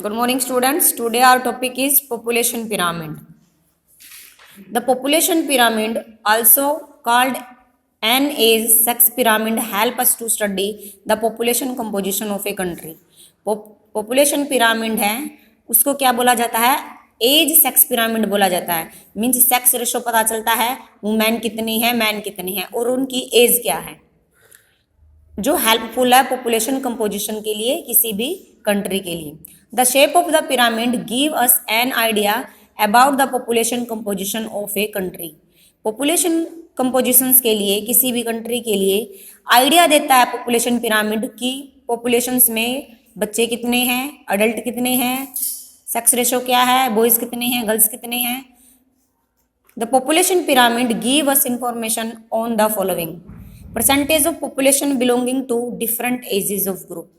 Good morning, students. Today our topic is population pyramid. The population pyramid, also called an age sex pyramid, help us to study the population composition of a country. Population pyramid है उसको क्या बोला जाता है? As sex pyramid बोला जाता है. Means sex ratio पता चलता है वुमेन कितनी है, मैन कितनी है और उनकी एज क्या है, जो हेल्पफुल है पॉपुलेशन कंपोजिशन के लिए किसी भी कंट्री के लिए. The shape of the pyramid give us N idea about the population composition of a country. Population compositions के लिए किसी भी कंट्री के लिए आइडिया देता है पॉपुलेशन पिरामिड की पॉपुलेशंस में बच्चे कितने हैं, अडल्ट कितने हैं, सेक्स रेशो क्या है, बॉयज कितने हैं, गर्ल्स कितने हैं. The population pyramid give us information on the following. Percentage of population belonging to different ages of group.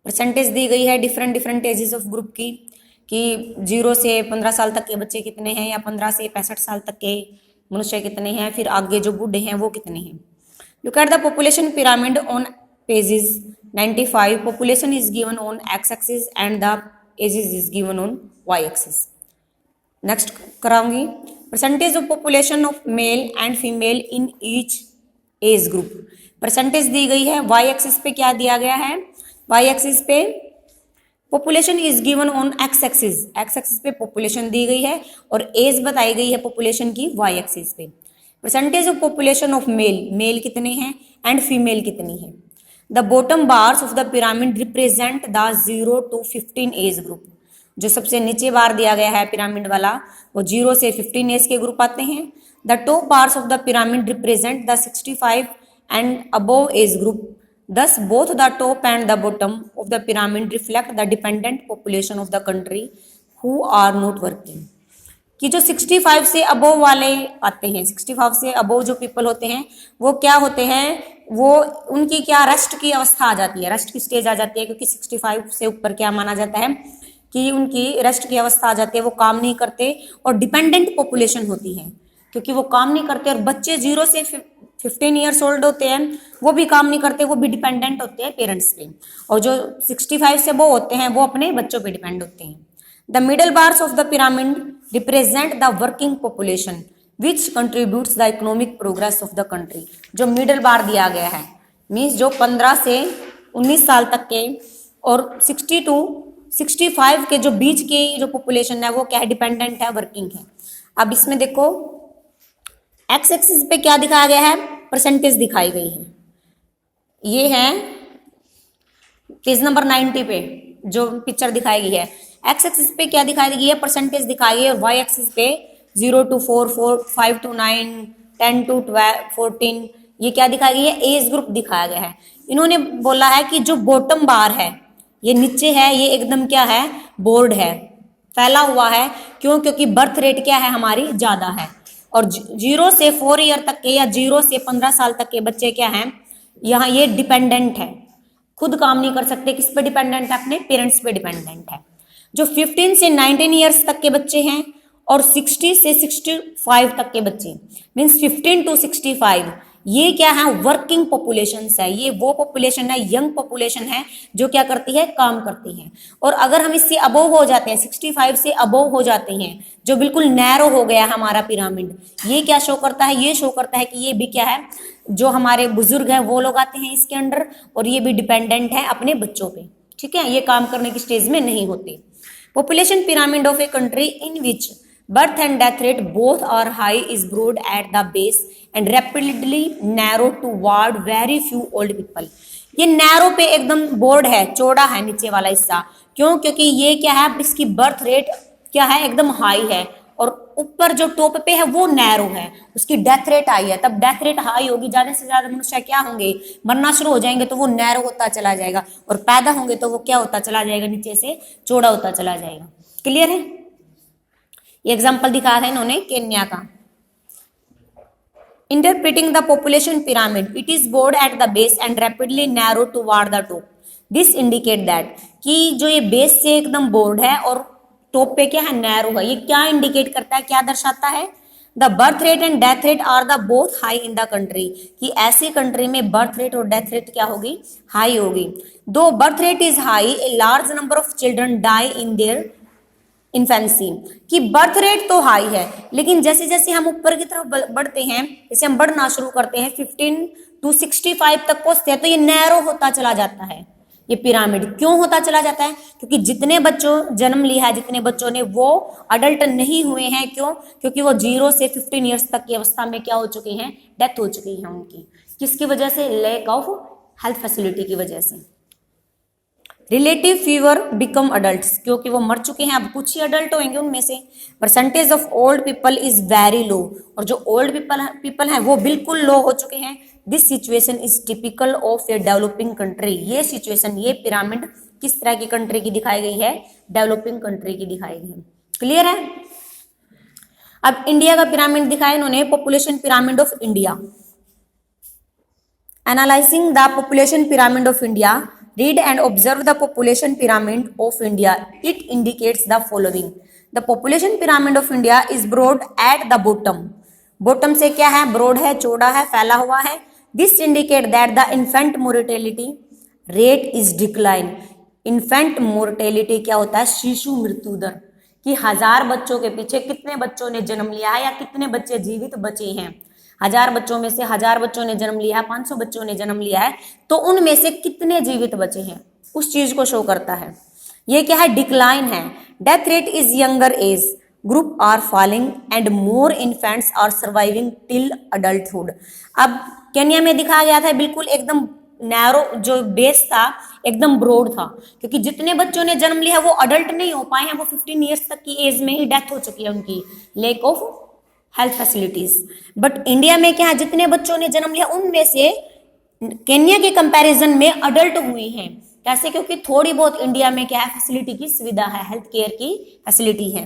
Percentage दी गई है डिफरेंट एजेस ऑफ ग्रुप की, कि 0 से 15 साल तक के बच्चे कितने हैं या 15 से 65 साल तक के मनुष्य कितने हैं, फिर आगे जो बूढ़े हैं वो कितने हैं. Look at the population pyramid on pages 95. Population is given on x axis and the ages is given on y axis. Next कराऊंगी. Percentage of population of male and female in each age group. Percentage दी गई है. Y axis पे क्या दिया गया है? Y axis पे population is given on x axis. X axis पे पॉपुलेशन दी गई है और एज बताई गई है पॉपुलेशन की वाई एक्सिस पे. Percentage of population of male, male कितने हैं एंड फीमेल कितनी है. The bottom bars of the pyramid represent the 0 to 15 age group. जो सबसे नीचे बार दिया गया है पिरामिड वाला वो 0 से 15 एज के ग्रुप आते हैं. The top bars of the pyramid represent the 65 and above age group. Thus, both the top and the bottom of the pyramid reflect the dependent population of the country who are not working. कि जो 65 से above वाले आते हैं, 65 से above जो people होते हैं वो क्या होते हैं, वो उनकी क्या रेस्ट की अवस्था आ जाती है, रेस्ट की स्टेज आ जाती है, क्योंकि 65 से ऊपर क्या माना जाता है कि उनकी रेस्ट की अवस्था आ जाती है, वो काम नहीं करते और डिपेंडेंट पॉपुलेशन होती है क्योंकि वो काम नहीं करते. और बच्चे 0 से 15 ईयर्स ओल्ड होते हैं वो भी काम नहीं करते, वो भी डिपेंडेंट होते हैं पेरेंट्स पे. और जो 65 से वो होते हैं वो अपने बच्चों पे डिपेंड होते हैं. The middle bars of the pyramid represent the working population which contributes the economic progress of the country. जो मिडल बार दिया गया है मीन्स जो 15 से 19 साल तक के और 60 to 65 के जो बीच की जो पॉपुलेशन है वो क्या है, डिपेंडेंट है, वर्किंग है. अब इसमें देखो एक्स एक्सिस पे क्या दिखाया गया है, परसेंटेज दिखाई गई है. ये है पेज नंबर 90 पे जो पिक्चर दिखाई गई है. एक्स एक्सिस पे क्या दिखाई गई है, परसेंटेज दिखाई गई है. वाई एक्सिस पे 0 to 4, 5 to 9, 10 to 12, 14 ये क्या दिखाई गई है, एज ग्रुप दिखाया गया है. इन्होंने बोला है कि जो बॉटम बार है ये नीचे है, ये एकदम क्या है, बोर्ड है, फैला हुआ है. क्यों? क्योंकि बर्थ रेट क्या है हमारी ज्यादा है. और 0 से 4 ईयर तक के या 0 से 15 साल तक के बच्चे क्या हैं, यहाँ ये डिपेंडेंट है, खुद काम नहीं कर सकते. किस पे डिपेंडेंट है? अपने पेरेंट्स पे डिपेंडेंट है. जो 15 से 19 ईयर्स तक के बच्चे हैं और 60 से 65 तक के बच्चे मीन्स 15 to 65 ये क्या है, वर्किंग पॉपुलेशन है. ये वो पॉपुलेशन है, यंग पॉपुलेशन है जो क्या करती है, काम करती है. और अगर हम इससे अबोव हो जाते हैं, 65 से अबोव हो जाते हैं, जो बिल्कुल नैरो हो गया हमारा पिरामिड, ये क्या शो करता है, ये शो करता है कि ये भी क्या है, जो हमारे बुजुर्ग हैं वो लोग आते हैं इसके अंडर और ये भी डिपेंडेंट है अपने बच्चों पे. ठीक है, ये काम करने की स्टेज में नहीं होते. Population pyramid of a country in which birth and death rate both are high is broad at the base and rapidly narrow toward very few old people. ये नैरो पे एकदम बोर्ड है, चौड़ा है नीचे वाला हिस्सा. क्यों? क्योंकि ये क्या है, इसकी बर्थ रेट क्या है, एकदम हाई है और ऊपर जो टॉप पे है वो नैरो है. उसकी डेथ रेट हाई है. तब डेथ रेट हाई होगी, ज्यादा से ज्यादा मनुष्य क्या होंगे, मरना शुरू हो जाएंगे, तो वो नैरो होता चला जाएगा. और पैदा होंगे तो वो क्या होता चला जाएगा, नीचे से चौड़ा होता चला जाएगा. क्लियर है? ये एग्जाम्पल दिखा है इन्होंने केन्या का. Interpreting the population pyramid, it is board at the base and rapidly narrow toward the top. This indicate that कि जो ये बेस से एकदम बोर्ड है और टॉप पे क्या है, नैरो है. ये क्या इंडिकेट करता है, क्या दर्शाता है, the birth rate and death rate are the both high in the country, कि ऐसी कंट्री में बर्थ रेट और डेथ रेट क्या होगी, हाई होगी। दो birth rate is high, a large number of children die in their infancy, कि birth rate तो हाई है, लेकिन जैसे जैसे हम ऊपर की तरफ बढ़ते हैं, जैसे हम बढ़ना शुरू करते हैं 15 to 65 तक पहुंचते हैं, तो ये नैरो होता चला जाता है। ये पिरामिड क्यों होता चला जाता है, क्योंकि जितने बच्चों जन्म लिया है, जितने बच्चों ने, वो अडल्ट नहीं हुए हैं। क्यों? क्योंकि वो 0 से 15 ईयर्स तक की अवस्था में क्या हो चुके हैं, डेथ हो चुकी है उनकी। किसकी वजह से? लैक ऑफ हेल्थ फैसिलिटी की वजह से। रिलेटिव फीवर बिकम अडल्ट, क्योंकि वो मर चुके हैं, अब कुछ ही अडल्ट होंगे उनमें से। Percentage of old people is very low, और जो ओल्ड पीपल हैं वो बिल्कुल लो हो चुके हैं। This situation is typical of a developing country, ये सिचुएशन, ये पिरामिड किस तरह की कंट्री की दिखाई गई है, डेवलपिंग कंट्री की दिखाई गई है। क्लियर है? अब इंडिया का पिरामिड दिखाया इन्होंने, population pyramid of India. Analysing the population pyramid of India, read and observe the population pyramid of India. It indicates the following. The population pyramid of India is broad at the bottom. Bottom से क्या है? broad है, चौड़ा है, फैला हुआ है। This indicate that the infant mortality rate is decline. Infant mortality क्या होता है? शिशु मृत्यु दर, कि 1000 बच्चों के पीछे कितने बच्चों ने जन्म लिया है या कितने बच्चे जीवित बचे हैं। 1000 बच्चों में से 1000 बच्चों ने जन्म लिया है, 500 बच्चों ने जन्म लिया है, तो उनमें से कितने जीवित बचे हैं, उस चीज को शो करता है। ये क्या है? डिक्लाइन है। Death rate is younger age group are falling and more infants are surviving till adulthood. अब केन्या में दिखाया गया था बिल्कुल एकदम नैरो, जो बेस था एकदम ब्रॉड था, क्योंकि जितने बच्चों ने जन्म लिया है वो अडल्ट नहीं हो पाए हैं, वो 15 ईयर्स तक की एज में ही डेथ हो चुकी है उनकी, lack of health facilities. But India में क्या है? जितने बच्चों ने जन्म लिया उनमें से केन्या के कंपैरिजन में अडल्ट हुए हैं। कैसे? क्योंकि थोड़ी बहुत इंडिया में क्या है? फैसिलिटी की सुविधा है, हेल्थ केयर की फैसिलिटी है।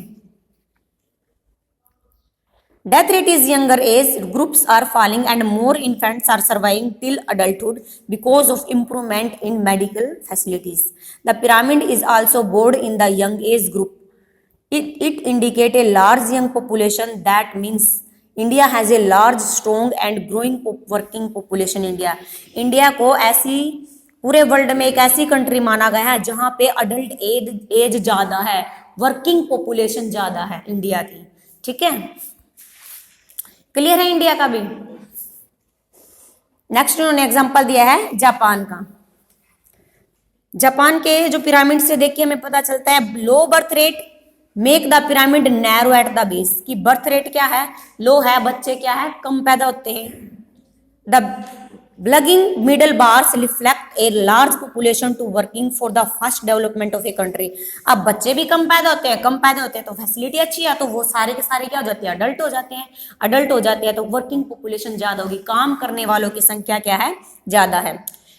Death rate is younger age groups are falling and more infants are surviving till adulthood because of improvement in medical facilities. The pyramid is also broad in the young age group. It indicate a large young population. That means India has a large, strong and growing working population. India को ऐसी पूरे world में एक ऐसी country माना गया है जहां पे अडल्ट एज ज्यादा है, वर्किंग पॉपुलेशन ज्यादा है इंडिया की। ठीक है, क्लियर है इंडिया का भी। नेक्स्ट उन्होंने एग्जांपल दिया है जापान का। जापान के जो पिरामिड से देखिए हमें पता चलता है, low birth rate make the pyramid narrow at the base, की बर्थ रेट क्या है? लो है, बच्चे क्या है? कम पैदा होते हैं। The bulging middle bars reflect a large population to working for the fast development of a country. अब बच्चे भी कम पैदा होते हैं, कम पैदा होते हैं तो फैसिलिटी अच्छी है, तो वो सारे के सारे क्या हो जाते हैं? अडल्ट हो जाते हैं। अडल्ट हो जाते हैं तो वर्किंग पॉपुलेशन ज्यादा होगी, काम करने वालों की संख्या क्या है? ज्यादा है।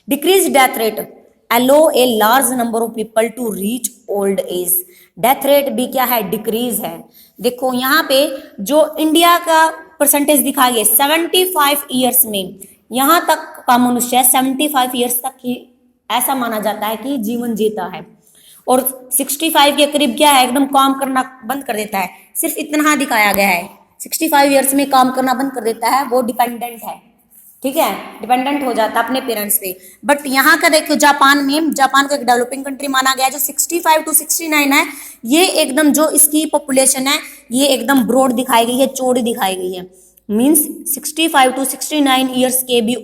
Decrease death rate allow a large number of people to reach old age. Death rate भी क्या है? डिक्रीज है। देखो यहाँ पे जो इंडिया का परसेंटेज दिखा गया 75 ईयर्स में, यहाँ तक का मनुष्य 75 ईयर्स तक ही ऐसा माना जाता है कि जीवन जीता है, और 65 के करीब क्या है? एकदम काम करना बंद कर देता है। सिर्फ इतना दिखाया गया है, 65 ईयर्स में काम करना बंद कर देता है, वो डिपेंडेंट है। ठीक है, डिपेंडेंट हो जाता है अपने पेरेंट्स पे। बट यहाँ का देखो जापान में, जापान को एक डेवलपिंग कंट्री माना गया है। जो 65 to 69 है, ये एकदम जो इसकी पॉपुलेशन है ये एकदम ब्रॉड दिखाई गई है, चौड़ी दिखाई गई है। मींस 65 to 69 ईयर्स के भी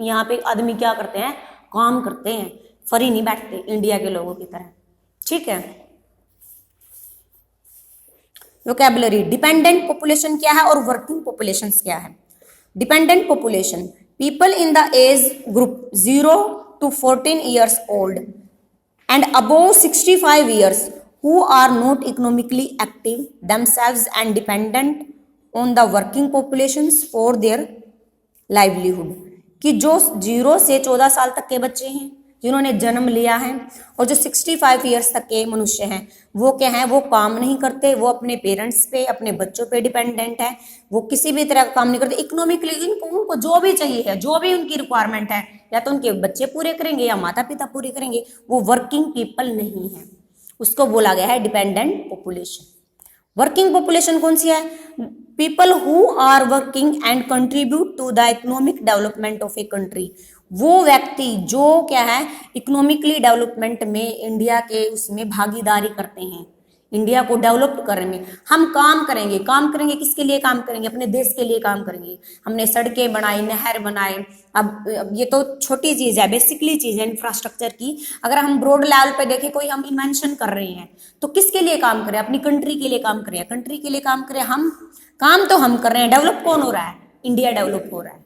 यहाँ पे आदमी क्या करते हैं? काम करते हैं, फ्री नहीं बैठते इंडिया के लोगों की तरह। ठीक है, वोकैबुलरी। डिपेंडेंट पॉपुलेशन क्या है और वर्किंग पॉपुलेशन क्या है? Dependent population, people in the age group 0 to 14 years old and above 65 years who are not economically active themselves and dependent on the working populations for their livelihood। कि जो 0 से 14 साल तक के बच्चे हैं जिन्होंने जन्म लिया है, और जो 65 ईयर्स तक के मनुष्य हैं, वो क्या है? वो काम नहीं करते, वो अपने पेरेंट्स पे, अपने बच्चों पे डिपेंडेंट है, वो किसी भी तरह का काम नहीं करते इकोनॉमिकली। उनको जो भी चाहिए है, जो भी उनकी रिक्वायरमेंट है, या तो उनके बच्चे पूरे करेंगे या माता पिता पूरे करेंगे, वो वर्किंग पीपल नहीं है, उसको बोला गया है डिपेंडेंट पॉपुलेशन। वर्किंग पॉपुलेशन कौन सी है? People who are working and contribute to the economic development of a country, वो व्यक्ति जो क्या है इकोनॉमिकली डेवलपमेंट में इंडिया के उसमें भागीदारी करते हैं, इंडिया को डेवलप करने में। हम काम करेंगे किसके लिए काम करेंगे, अपने देश के लिए काम करेंगे। हमने सड़कें बनाई, नहर बनाए, अब ये तो छोटी चीज है, बेसिकली चीज है इंफ्रास्ट्रक्चर की। अगर हम ब्रॉड लेवल पे देखें, कोई हम इन्वेंशन कर रहे हैं तो किसके लिए काम करें, अपनी कंट्री के लिए काम करें, कंट्री के लिए काम करें। हम काम तो हम कर रहे हैं, डेवलप कौन हो रहा है, इंडिया डेवलप हो रहा है,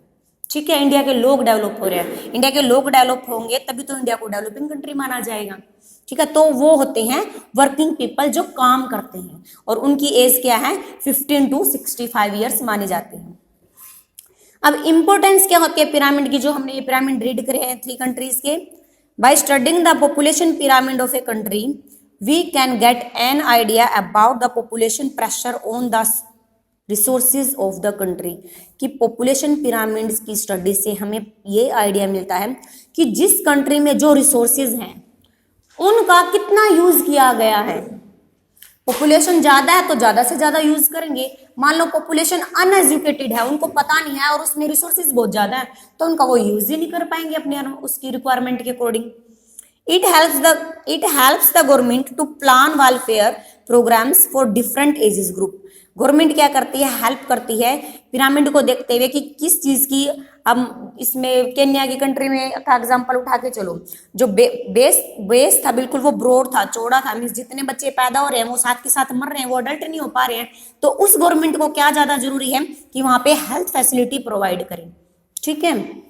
ठीक है, इंडिया के लोग डेवलप हो रहे हैं। इंडिया के लोग डेवलप होंगे तभी तो इंडिया को डेवलपिंग कंट्री माना जाएगा, ठीक है। तो वो होते हैं वर्किंग पीपल जो काम करते हैं, और उनकी एज क्या है 15 to 65 ईयर्स माने जाते हैं। अब इंपॉर्टेंस क्या होती है पिरामिड की, जो हमने ये पिरामिड रीड करे हैं 3 कंट्रीज के। By studying the population pyramid of a country we can get an idea about the population pressure on the resources of the country, कि पॉपुलेशन पिरामिड्स की स्टडी से हमें ये आइडिया मिलता है कि जिस कंट्री में जो रिसोर्सेज हैं उनका कितना यूज किया गया है। पॉपुलेशन ज्यादा है तो ज्यादा से ज्यादा यूज करेंगे। मान लो पॉपुलेशन अनएजुकेटेड है, उनको पता नहीं है और उसमें रिसोर्सेज बहुत ज्यादा है, तो उनका वो यूज ही नहीं कर पाएंगे अपने उसकी रिक्वायरमेंट के according. It helps the government to plan welfare programmes for different ages group. Government क्या करती है, हेल्प करती है पिरामिड को देखते हुए कि किस चीज की। अब इसमें केन्या की कंट्री में का एग्जांपल उठा के चलो, जो बेस था बिल्कुल वो ब्रॉड था, चौड़ा था, मीन्स जितने बच्चे पैदा हो रहे हैं वो साथ के साथ मर रहे हैं, वो अडल्ट नहीं हो पा रहे हैं। तो उस गवर्नमेंट को क्या ज्यादा जरूरी है कि वहां पे हेल्थ फैसिलिटी प्रोवाइड करें, ठीक है।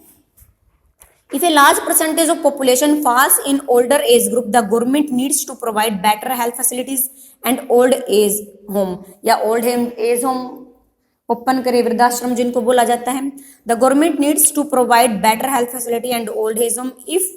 If a large percentage of population falls in older age group, the government needs to provide better health facilities and old age home या old age home ओपन करे, वृद्धाश्रम जिनको बोला जाता है। The government needs to provide better health facility and old age home if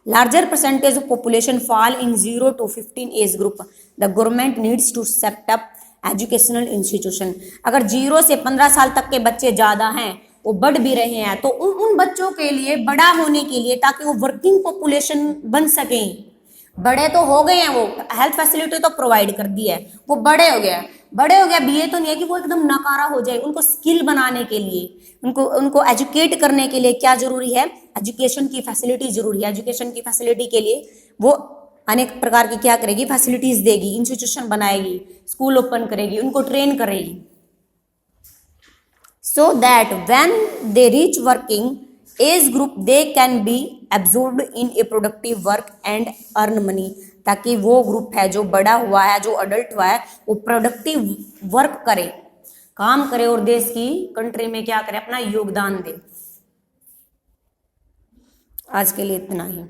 larger percentage of population fall in 0 to 15 age group. The government needs to set up educational institution. अगर 0 से 15 साल तक के बच्चे ज्यादा हैं, वो बढ़ भी रहे हैं, तो उन बच्चों के लिए बड़ा होने के लिए, ताकि वो वर्किंग पॉपुलेशन बन सके। बड़े तो हो गए हैं, वो हेल्थ फैसिलिटी तो प्रोवाइड कर दी है, वो बड़े हो गया भी, ये तो नहीं है कि वो एकदम नकारा हो जाए। उनको स्किल बनाने के लिए, उनको एजुकेट करने के लिए क्या जरूरी है, एजुकेशन की फैसिलिटी जरूरी है। एजुकेशन की फैसिलिटी के लिए वो अनेक प्रकार की क्या करेगी, फैसिलिटीज देगी, इंस्टीट्यूशन बनाएगी, स्कूल ओपन करेगी, उनको ट्रेन करेगी, so that when they reach working age group they can be absorbed in a productive work and earn money, ताकि वो ग्रुप है जो बड़ा हुआ है, जो अडल्ट हुआ है, वो प्रोडक्टिव वर्क करे, काम करे और देश की कंट्री में क्या करे, अपना योगदान दे। आज के लिए इतना ही।